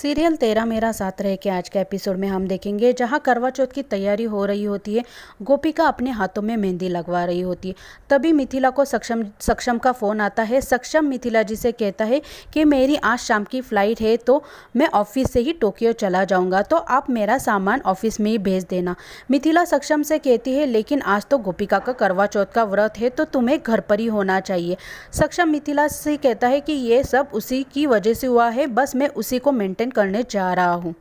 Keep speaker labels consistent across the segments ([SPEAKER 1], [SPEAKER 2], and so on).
[SPEAKER 1] Serial तेरा मेरा साथ रहे के आज के एपिसोड में हम देखेंगे जहां करवा चौथ की तैयारी हो रही होती है। गोपिका अपने हाथों में मेहंदी लगवा रही होती है। तभी मिथिला को सक्षम का फ़ोन आता है। सक्षम मिथिला जी से कहता है कि मेरी आज शाम की फ़्लाइट है तो मैं ऑफिस से ही टोक्यो चला जाऊंगा, तो आप मेरा सामान ऑफिस में ही भेज देना। मिथिला सक्षम से कहती है लेकिन आज तो गोपिका का करवा चौथ का व्रत है तो तुम्हें घर पर ही होना चाहिए। सक्षम मिथिला से कहता है कि ये सब उसी की वजह से हुआ है, बस मैं उसी को मेंटेन करने जा रहा हूँ।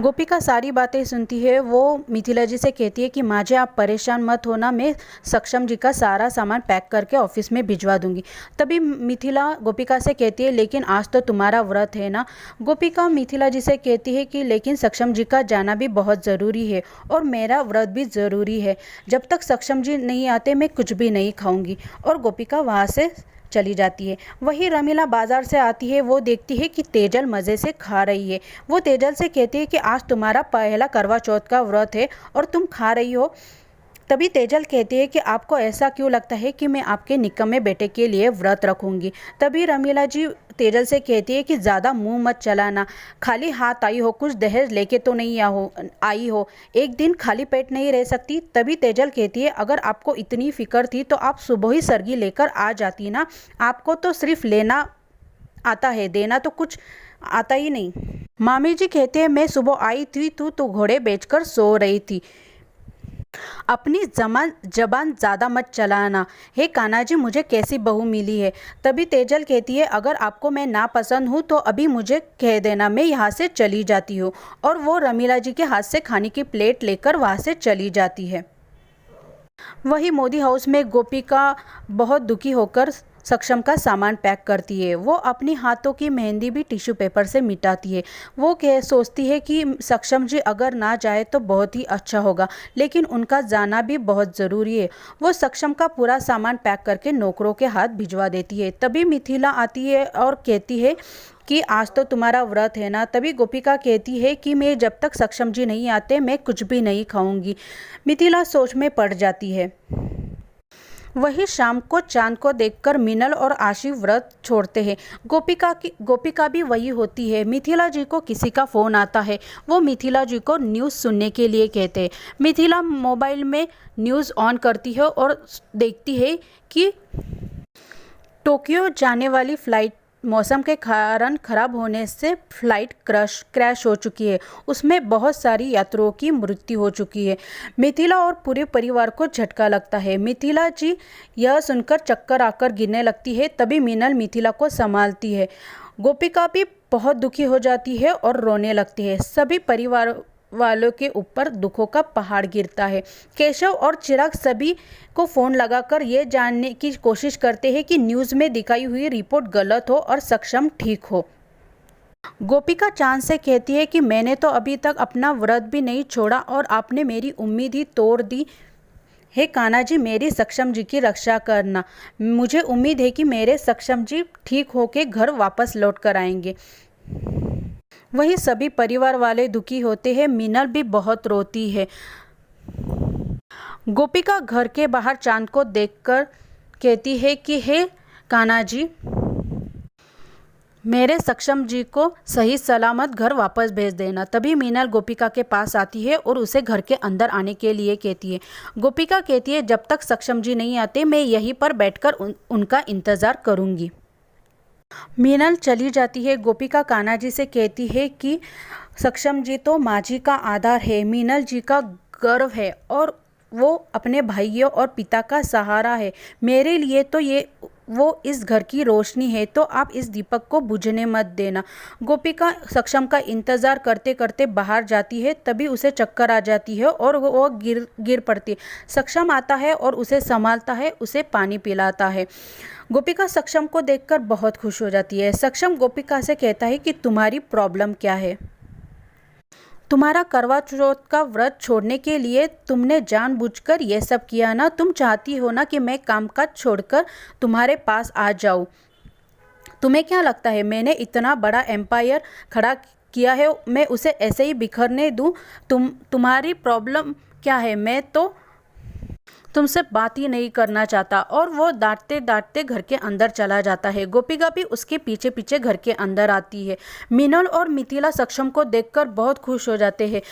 [SPEAKER 1] गोपिका सारी बातें सुनती है। वो मिथिला जी से कहती है कि माँ जी आप परेशान मत होना, मैं सक्षम जी का सारा सामान पैक करके ऑफिस में भिजवा दूंगी। तभी मिथिला गोपिका से कहती है लेकिन आज तो तुम्हारा व्रत है ना। गोपिका मिथिला जी से कहती है कि लेकिन सक्षम जी का जाना भी बहुत ज़रूरी है और मेरा व्रत भी ज़रूरी है। जब तक सक्षम जी नहीं आते मैं कुछ भी नहीं खाऊंगी। और गोपिका वहाँ से चली जाती है। वही रमीला बाजार से आती है। वो देखती है कि तेजल मज़े से खा रही है। वो तेजल से कहती है कि आज तुम्हारा पहला करवा चौथ का व्रत है और तुम खा रही हो। तभी तेजल कहती है कि आपको ऐसा क्यों लगता है कि मैं आपके निकम्मे बेटे के लिए व्रत रखूंगी। तभी रमीला जी तेजल से कहती है कि ज़्यादा मुंह मत चलाना, खाली हाथ आई हो, कुछ दहेज लेके तो नहीं आई हो, एक दिन खाली पेट नहीं रह सकती। तभी तेजल कहती है अगर आपको इतनी फिक्र थी तो आप सुबह ही सरगी लेकर आ जाती ना, आपको तो सिर्फ लेना आता है, देना तो कुछ आता ही नहीं। मामी जी कहते हैं मैं सुबह आई थी तो घोड़े बेचकर सो रही थी, अपनी जबान ज़्यादा मत चलाना। हे कान्हा जी मुझे कैसी बहू मिली है। तभी तेजल कहती है अगर आपको मैं नापसंद हूँ तो अभी मुझे कह देना, मैं यहाँ से चली जाती हूँ। और वो रमीला जी के हाथ से खाने की प्लेट लेकर वहाँ से चली जाती है। वही मोदी हाउस में गोपिका बहुत दुखी होकर सक्षम का सामान पैक करती है। वो अपनी हाथों की मेहंदी भी टिश्यू पेपर से मिटाती है। वो सोचती है कि सक्षम जी अगर ना जाए तो बहुत ही अच्छा होगा, लेकिन उनका जाना भी बहुत ज़रूरी है। वो सक्षम का पूरा सामान पैक करके नौकरों के हाथ भिजवा देती है। तभी मिथिला आती है और कहती है कि आज तो तुम्हारा व्रत है ना। तभी गोपिका कहती है कि मैं जब तक सक्षम जी नहीं आते मैं कुछ भी नहीं खाऊंगी। मिथिला सोच में पड़ जाती है। वही शाम को चांद को देखकर मीनल और आशी व्रत छोड़ते हैं। गोपिका भी वही होती है। मिथिला जी को किसी का फ़ोन आता है। वो मिथिला जी को न्यूज़ सुनने के लिए कहते हैं। मिथिला मोबाइल में न्यूज़ ऑन करती है और देखती है कि टोक्यो जाने वाली फ़्लाइट मौसम के कारण ख़राब होने से फ़्लाइट क्रैश हो चुकी है। उसमें बहुत सारी यात्रियों की मृत्यु हो चुकी है। मिथिला और पूरे परिवार को झटका लगता है। मिथिला जी यह सुनकर चक्कर आकर गिरने लगती है। तभी मीनल मिथिला को संभालती है। गोपिका भी बहुत दुखी हो जाती है और रोने लगती है। सभी परिवार वालों के ऊपर दुखों का पहाड़ गिरता है। केशव और चिराग सभी को फ़ोन लगाकर ये जानने की कोशिश करते हैं कि न्यूज़ में दिखाई हुई रिपोर्ट गलत हो और सक्षम ठीक हो। गोपिका चांद से कहती है कि मैंने तो अभी तक अपना व्रत भी नहीं छोड़ा और आपने मेरी उम्मीद ही तोड़ दी। हे कान्हा जी मेरी सक्षम जी की रक्षा करना, मुझे उम्मीद है कि मेरे सक्षम जी ठीक होकर घर वापस लौट कर आएंगे। वही सभी परिवार वाले दुखी होते हैं। मीनल भी बहुत रोती है। गोपिका घर के बाहर चांद को देखकर कहती है कि हे कान्हा जी मेरे सक्षम जी को सही सलामत घर वापस भेज देना। तभी मीनल गोपिका के पास आती है और उसे घर के अंदर आने के लिए कहती है। गोपिका कहती है जब तक सक्षम जी नहीं आते मैं यहीं पर बैठकर उनका इंतज़ार करूँगी। मीनल चली जाती है। गोपिका कान्हा जी से कहती है कि सक्षम जी तो माँ जी का आधार है, मीनल जी का गर्व है और वो अपने भाइयों और पिता का सहारा है। मेरे लिए तो वो इस घर की रोशनी है, तो आप इस दीपक को बुझने मत देना। गोपिका सक्षम का इंतज़ार करते करते बाहर जाती है। तभी उसे चक्कर आ जाती है और वो गिर पड़ती है। सक्षम आता है और उसे संभालता है, उसे पानी पिलाता है। गोपिका सक्षम को देखकर बहुत खुश हो जाती है। सक्षम गोपिका से कहता है कि तुम्हारी प्रॉब्लम क्या है। तुम्हारा करवा चौथ का व्रत छोड़ने के लिए तुमने जानबूझकर ये सब किया ना। तुम चाहती हो ना कि मैं कामकाज छोड़कर तुम्हारे पास आ जाऊँ। तुम्हें क्या लगता है मैंने इतना बड़ा एम्पायर खड़ा किया है, मैं उसे ऐसे ही बिखरने दूँ? तुम्हारी प्रॉब्लम क्या है? तुमसे बात ही नहीं करना चाहता, और वो डांटते डांटते घर के अंदर चला जाता है। गोपिका भी उसके पीछे पीछे घर के अंदर आती है। मीनल और मिथिला सक्षम को देखकर बहुत खुश हो जाते हैं।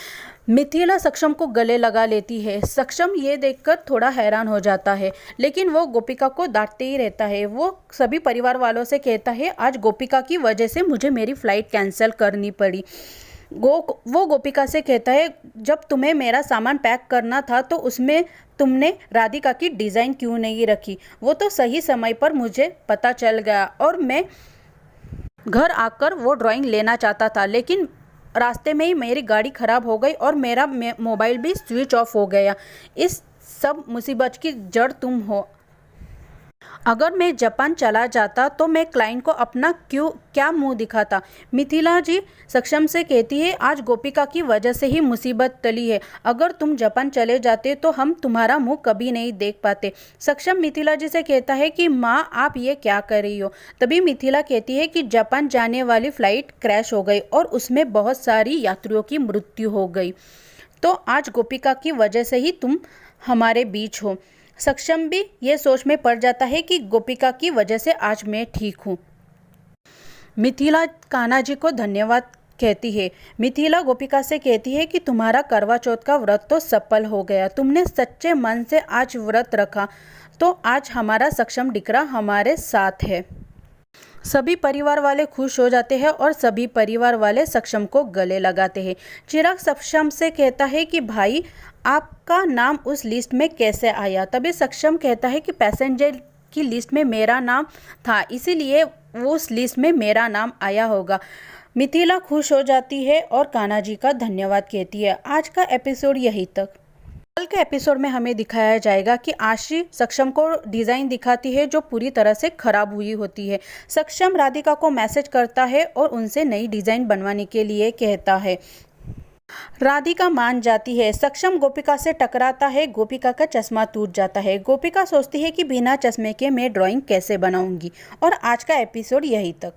[SPEAKER 1] मिथिला सक्षम को गले लगा लेती है। सक्षम ये देखकर थोड़ा हैरान हो जाता है, लेकिन वो गोपिका को डांटते ही रहता है। वो सभी परिवार वालों से कहता है, आज गोपिका की वजह से मुझे मेरी फ़्लाइट कैंसिल करनी पड़ी। वो गोपिका से कहता है, जब तुम्हें मेरा सामान पैक करना था तो उसमें तुमने राधिका की डिज़ाइन क्यों नहीं रखी? वो तो सही समय पर मुझे पता चल गया और मैं घर आकर वो ड्राइंग लेना चाहता था, लेकिन रास्ते में ही मेरी गाड़ी ख़राब हो गई और मेरा मोबाइल भी स्विच ऑफ हो गया। इस सब मुसीबत की जड़ तुम हो। अगर मैं जापान चला जाता तो मैं क्लाइंट को अपना क्या मुंह दिखाता? मिथिला जी सक्षम से कहती है, आज गोपिका की वजह से ही मुसीबत टली है। अगर तुम जापान चले जाते तो हम तुम्हारा मुंह कभी नहीं देख पाते। सक्षम मिथिला जी से कहता है कि माँ, आप ये क्या कर रही हो? तभी मिथिला कहती है कि जापान जाने वाली फ़्लाइट क्रैश हो गई और उसमें बहुत सारी यात्रियों की मृत्यु हो गई, तो आज गोपिका की वजह से ही तुम हमारे बीच हो। सक्षम भी ये सोच में पड़ जाता है कि गोपिका की वजह से आज मैं ठीक हूँ। मिथिला कान्हा जी को धन्यवाद कहती है। मिथिला गोपिका से कहती है कि तुम्हारा करवा चौथ का व्रत तो सफल हो गया। तुमने सच्चे मन से आज व्रत रखा, तो आज हमारा सक्षम डिकरा हमारे साथ है। सभी परिवार वाले खुश हो जाते हैं और सभी परिवार वाले सक्षम को गले लगाते हैं। चिराग सक्षम से कहता है कि भाई, आपका नाम उस लिस्ट में कैसे आया? तभी सक्षम कहता है कि पैसेंजर की लिस्ट में मेरा नाम था, इसीलिए वो उस लिस्ट में मेरा नाम आया होगा। मिथिला खुश हो जाती है और कान्हा जी का धन्यवाद कहती है। आज का एपिसोड यहीं तक। कल के एपिसोड में हमें दिखाया जाएगा कि आशी सक्षम को डिज़ाइन दिखाती है जो पूरी तरह से खराब हुई होती है। सक्षम राधिका को मैसेज करता है और उनसे नई डिज़ाइन बनवाने के लिए कहता है। राधिका मान जाती है। सक्षम गोपिका से टकराता है। गोपिका का चश्मा टूट जाता है। गोपिका सोचती है कि बिना चश्मे के मैं ड्राइंग कैसे बनाऊंगी। और आज का एपिसोड यहीं तक।